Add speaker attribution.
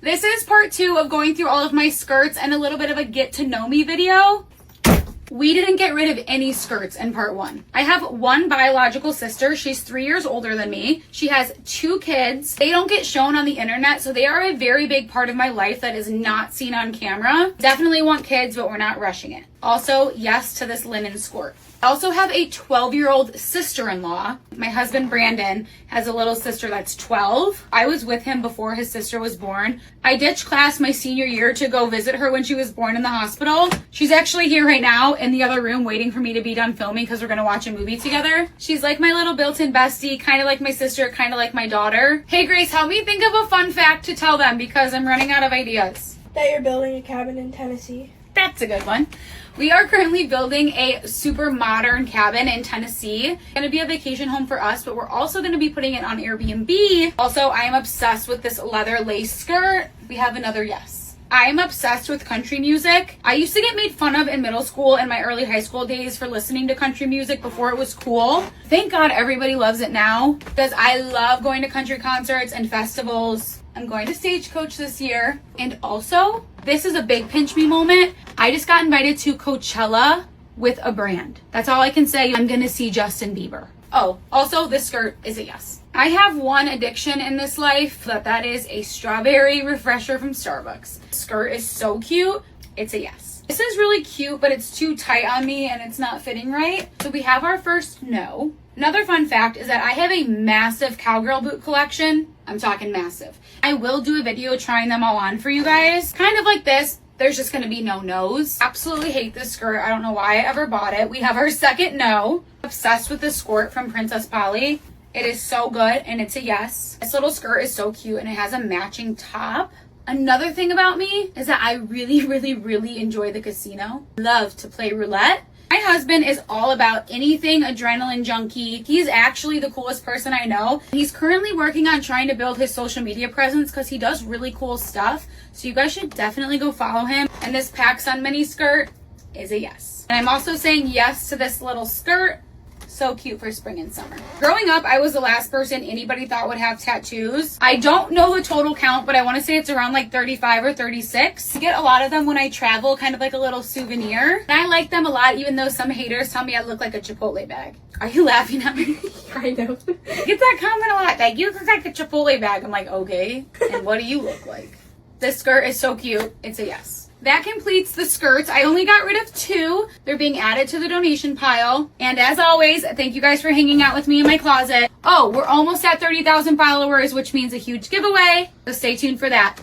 Speaker 1: This is part 2 of going through all of my skirts and a little bit of a get to know me video. We didn't get rid of any skirts in part 1. I have one biological sister. She's 3 years older than me. She has 2 kids. They don't get shown on the internet, so they are a very big part of my life that is not seen on camera. Definitely want kids, but we're not rushing it. Also, yes to this linen skirt. I also have a 12-year-old sister-in-law. My husband, Brandon, has a little sister that's 12. I was with him before his sister was born. I ditched class my senior year to go visit her when she was born in the hospital. She's actually here right now in the other room waiting for me to be done filming because we're going to watch a movie together. She's like my little built-in bestie, kind of like my sister, kind of like my daughter. Hey, Grace, help me think of a fun fact to tell them because I'm running out of ideas.
Speaker 2: That you're building a cabin in Tennessee.
Speaker 1: That's a good one. We are currently building a super modern cabin in Tennessee. It's going to be a vacation home for us, but we're also going to be putting it on Airbnb. Also, I am obsessed with this leather lace skirt. We have another yes. I am obsessed with country music. I used to get made fun of in middle school and my early high school days for listening to country music before it was cool. Thank God everybody loves it now because I love going to country concerts and festivals. I'm going to Stagecoach this year. And also, this is a big pinch me moment. I just got invited to Coachella with a brand. That's all I can say. I'm gonna see Justin Bieber. Oh, also this skirt is a yes. I have one addiction in this life, that is a strawberry refresher from Starbucks. The skirt is so cute. It's a yes. This is really cute, but it's too tight on me and it's not fitting right. So we have our first no. Another fun fact is that I have a massive cowgirl boot collection. I'm talking massive. I will do a video trying them all on for you guys. Kind of like this. There's just going to be no no's. Absolutely hate this skirt. I don't know why I ever bought it. We have our second no. Obsessed with this skirt from Princess Polly. It is so good and it's a yes. This little skirt is so cute and it has a matching top. Another thing about me is that I really enjoy the casino. Love to play roulette. My husband is all about anything adrenaline junkie. He's actually the coolest person I know. He's currently working on trying to build his social media presence because he does really cool stuff. So you guys should definitely go follow him. And this PacSun mini skirt is a yes. And I'm also saying yes to this little skirt. So cute for spring and summer. Growing up, I was the last person anybody thought would have tattoos. I don't know the total count, but I want to say it's around like 35 or 36. I get a lot of them when I travel, kind of like a little souvenir. And I like them a lot, even though some haters tell me I look like a Chipotle bag. Are you laughing at me?
Speaker 2: I know.
Speaker 1: Get that comment a lot. Like, you look like a Chipotle bag. I'm like, okay. And what do you look like? This skirt is so cute. It's a yes. That completes the skirts. I only got rid of 2. They're being added to the donation pile. And as always, thank you guys for hanging out with me in my closet. Oh, we're almost at 30,000 followers, which means a huge giveaway. So stay tuned for that.